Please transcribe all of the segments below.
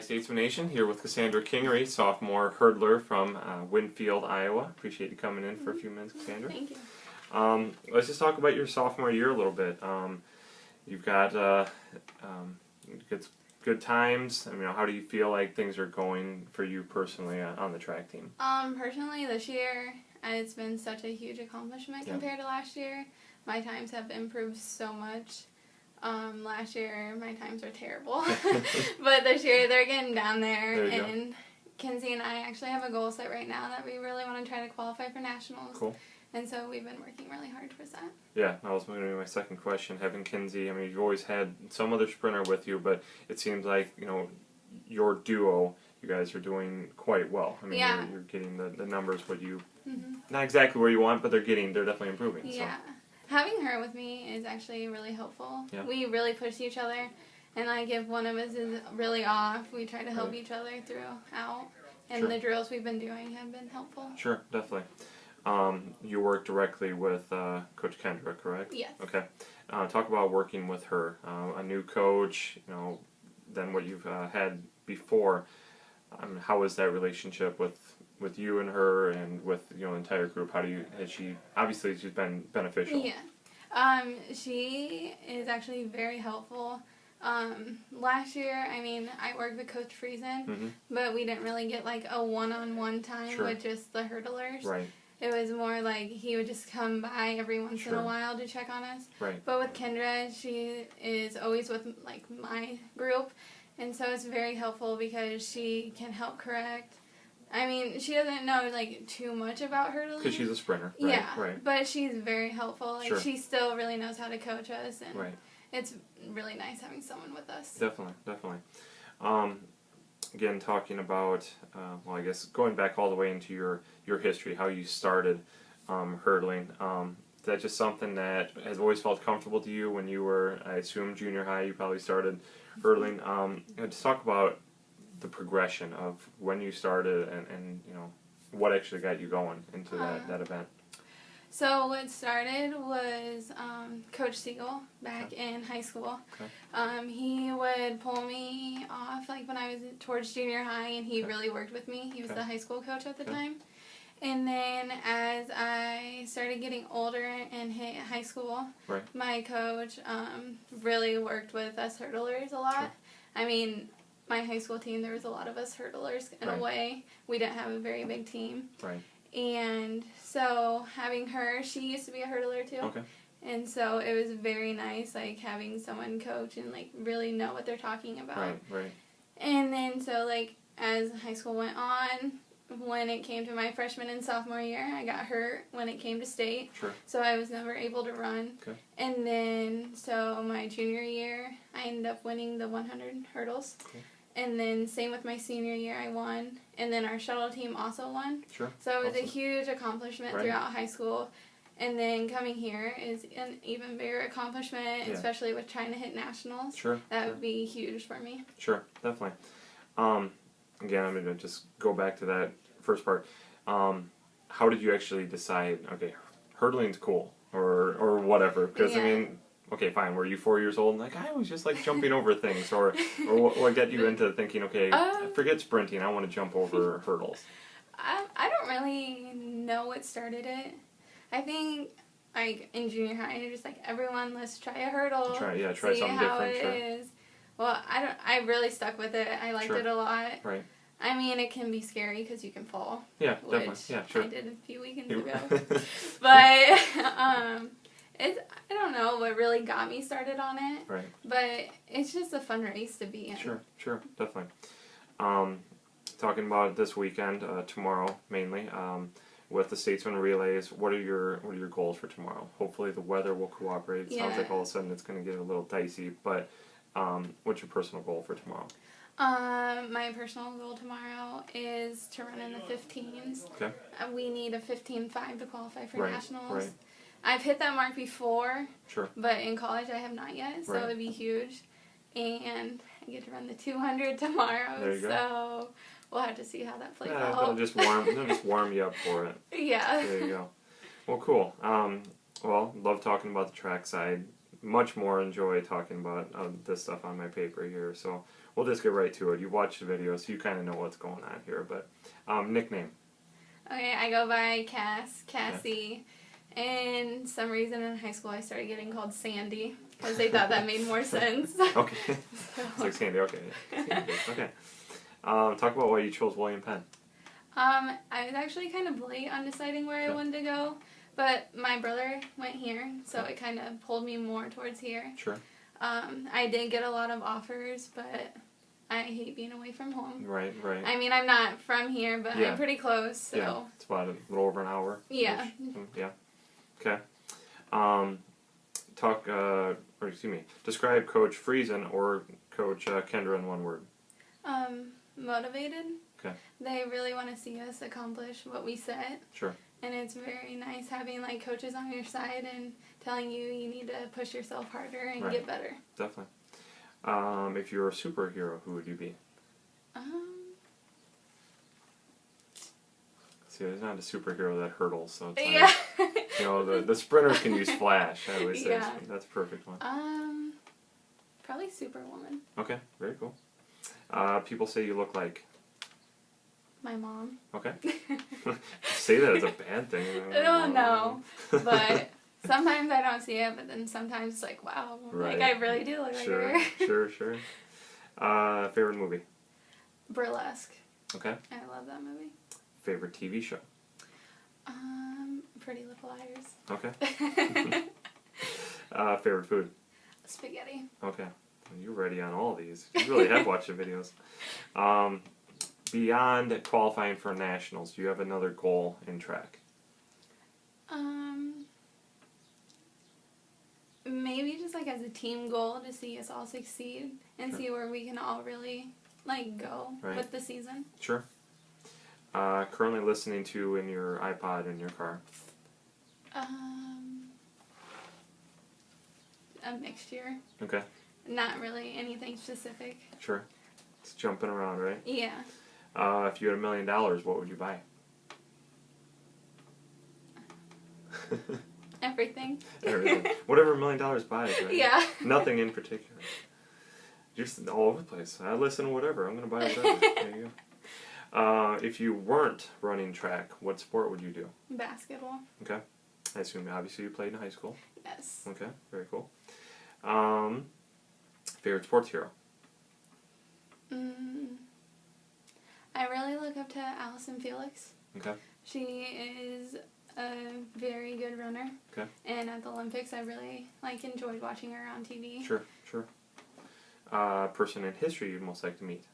Statesman Nation, here with Cassandra Kingery, sophomore hurdler from Winfield, Iowa. Appreciate you coming in for a few minutes, Cassandra. Thank you. Let's just talk about your sophomore year a little bit. You've got good times. I mean, how do you feel like things are going for you personally on the track team? Personally, this year, it's been such a huge accomplishment compared to last year. My times have improved so much. Last year, my times were terrible. But this year, they're getting down there. And Kenzie and I actually have a goal set right now that we really want to try to qualify for nationals. Cool. And so we've been working really hard towards that. Yeah, that was going to be my second question. Having Kenzie, I mean, you've always had some other sprinter with you, but it seems like, you know, your duo, you guys are doing quite well. I mean, you're getting the numbers what you, not exactly where you want, but they're definitely improving. Yeah. So. Having her with me is actually really helpful. Yeah. We really push each other, and like if one of us is really off, we try to help each other throughout. And the drills we've been doing have been helpful. Sure, definitely. You work directly with Coach Kendra, correct? Yes. Okay. Talk about working with her, a new coach, you know, than what you've had before. How is that relationship with you and her, and with the entire group? Obviously she's been beneficial. Yeah. She is actually very helpful. Last year, I mean, I worked with Coach Friesen, but we didn't really get like a one-on-one time with just the hurdlers. Right. It was more like he would just come by every once in a while to check on us. Right. But with Kendra, she is always with like my group, and so it's very helpful because she can help correct. I mean, she doesn't know like too much about hurdling. Because she's a sprinter. Right? Yeah. Right. But she's very helpful. Like she still really knows how to coach us, and it's really nice having someone with us. Definitely, definitely. Again, talking about, well, I guess going back all the way into your history, how you started hurdling. Is that just something that has always felt comfortable to you when you were, I assume, junior high? You probably started hurdling. Just talk about the progression of when you started and you know what actually got you going into that event. So what started was Coach Siegel back in high school. Okay. He would pull me off like when I was towards junior high, and he really worked with me. He was the high school coach at the time. And then as I started getting older and hit high school, my coach really worked with us hurdlers a lot. I mean, my high school team, there was a lot of us hurdlers in a way. We didn't have a very big team. Right. And so having her, she used to be a hurdler too. Okay. And so it was very nice, like having someone coach and like really know what they're talking about. Right, right. And then so like as high school went on, when it came to my freshman and sophomore year, I got hurt when it came to state. Sure. So I was never able to run. Okay. And then so my junior year, I ended up winning the 100 hurdles. Okay. And then same with my senior year, I won. And then our shuttle team also won. Sure. So it was a huge accomplishment throughout high school. And then coming here is an even bigger accomplishment, especially with trying to hit nationals. Sure. That would be huge for me. Sure, definitely. Again, I'm going to just go back to that first part. How did you actually decide, okay, hurdling's cool, or whatever? Because, I mean... Okay, fine. Were you 4 years old and like, I was just like jumping over things, or what got you into thinking, okay, forget sprinting, I want to jump over hurdles? I don't really know what started it. I think like in junior high, you're just like, everyone, let's try a hurdle. Try something how different. It is. Well, I really stuck with it. I liked it a lot. Right. I mean, it can be scary because you can fall. Yeah, definitely. Yeah, sure. I did a few weekends ago. But I don't know what really got me started on it. Right. But it's just a fun race to be in. Sure, definitely. Talking about this weekend, tomorrow mainly, with the Statesman Relays, what are your goals for tomorrow? Hopefully the weather will cooperate. It sounds like all of a sudden it's going to get a little dicey, but what's your personal goal for tomorrow? My personal goal tomorrow is to run in the 15s. Okay. We need a 15.5 to qualify for nationals. Right. I've hit that mark before, but in college I have not yet, so it would be huge. And I get to run the 200 tomorrow, there you go. So we'll have to see how that plays out. They'll just warm you up for it. Yeah. There you go. Well, cool. Well, love talking about the track side. Much more enjoy talking about this stuff on my paper here. So we'll just get right to it. You watched the video, so you kind of know what's going on here. But nickname. Okay, I go by Cassie. And some reason in high school I started getting called Sandy because they thought that made more sense. Okay. It's like Sandy. Okay. Sandy. Okay. Talk about why you chose William Penn. I was actually kind of late on deciding where I wanted to go, but my brother went here, so it kind of pulled me more towards here. Sure. I did get a lot of offers, but I hate being away from home. Right. I mean, I'm not from here, but I'm pretty close, so. Yeah, it's about a little over an hour. Yeah. Yeah. Okay. Describe Coach Friesen or Coach Kendra in one word. Motivated. Okay. They really want to see us accomplish what we set. Sure. And it's very nice having like coaches on your side and telling you need to push yourself harder and get better. Definitely. If you're a superhero, who would you be? See, there's not a superhero that hurdles, so it's like, the sprinters can use Flash, I always say. Yeah. So that's a perfect one. Probably Superwoman. Okay, very cool. People say you look like? My mom. Okay. Say that as a bad thing. No, but sometimes I don't see it, but then sometimes it's like, wow, like I really do look like her. Sure. Favorite movie? Burlesque. Okay. I love that movie. Favorite TV show? Pretty Little Liars. Okay. Favorite food? Spaghetti. Okay. Well, you're ready on all these. You really have watched the videos. Beyond qualifying for nationals, do you have another goal in track? Maybe just like as a team goal to see us all succeed and see where we can all really like go with the season. Sure. Currently listening to in your iPod in your car? A mixture. Okay. Not really anything specific. Sure. It's jumping around, right? Yeah. If you had $1 million, what would you buy? Everything. Everything. Whatever $1 million buys, right? Yeah. Nothing in particular. Just all over the place. I listen to whatever. I'm going to buy whatever. There you go. If you weren't running track, what sport would you do? Basketball. Okay. I assume obviously you played in high school. Yes. Okay. Very cool. Favorite sports hero? I really look up to Allison Felix. Okay. She is a very good runner. Okay. And at the Olympics, I really enjoyed watching her on TV. Sure. Person in history you'd most like to meet?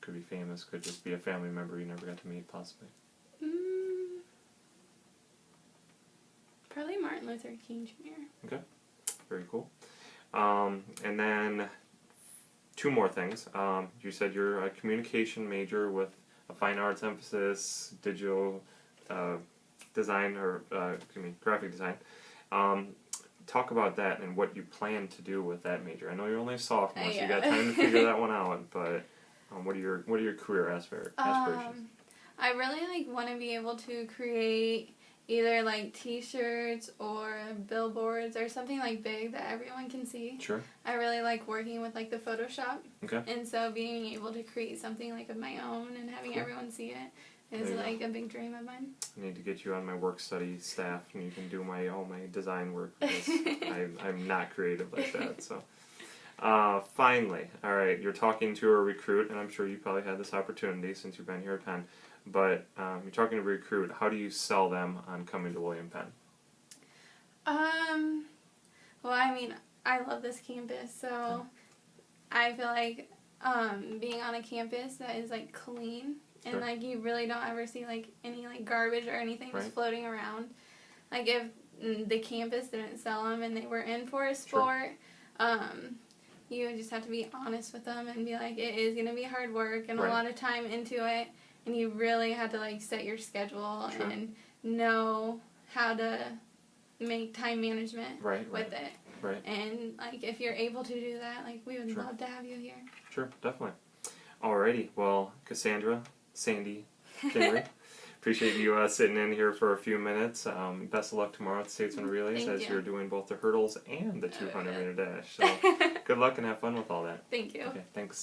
Could be famous, could just be a family member you never got to meet, possibly. Probably Martin Luther King Jr. Okay. Very cool. And then 2 more things. You said you're a communication major with a fine arts emphasis, digital design, or graphic design. Talk about that and what you plan to do with that major. I know you're only a sophomore, so you got time to figure that one out. But what are your career aspirations? I really want to be able to create either T-shirts or billboards or something big that everyone can see. Sure. I really like working with the Photoshop. Okay. And so being able to create something of my own and having everyone see it is a big dream of mine. I need to get you on my work study staff and you can do all my design work because I'm not creative like that. So finally, all right, you're talking to a recruit, and I'm sure you probably had this opportunity since you've been here at Penn. But you're talking to a recruit. How do you sell them on coming to William Penn? Well, I mean, I love this campus, so I feel like being on a campus that is clean and you really don't ever see any garbage or anything just floating around. If the campus didn't sell them and they were in for a sport, you would just have to be honest with them and be like, it is going to be hard work and a lot of time into it. And you really had to set your schedule and know how to make time management with it. Right. And if you're able to do that, we would love to have you here. Sure, definitely. Alrighty, well, Cassandra, Sandy, Kingery, appreciate you sitting in here for a few minutes. Best of luck tomorrow at the Statesman Relays as you're doing both the hurdles and the 200 meter dash. So Good luck and have fun with all that. Thank you. Okay, thanks.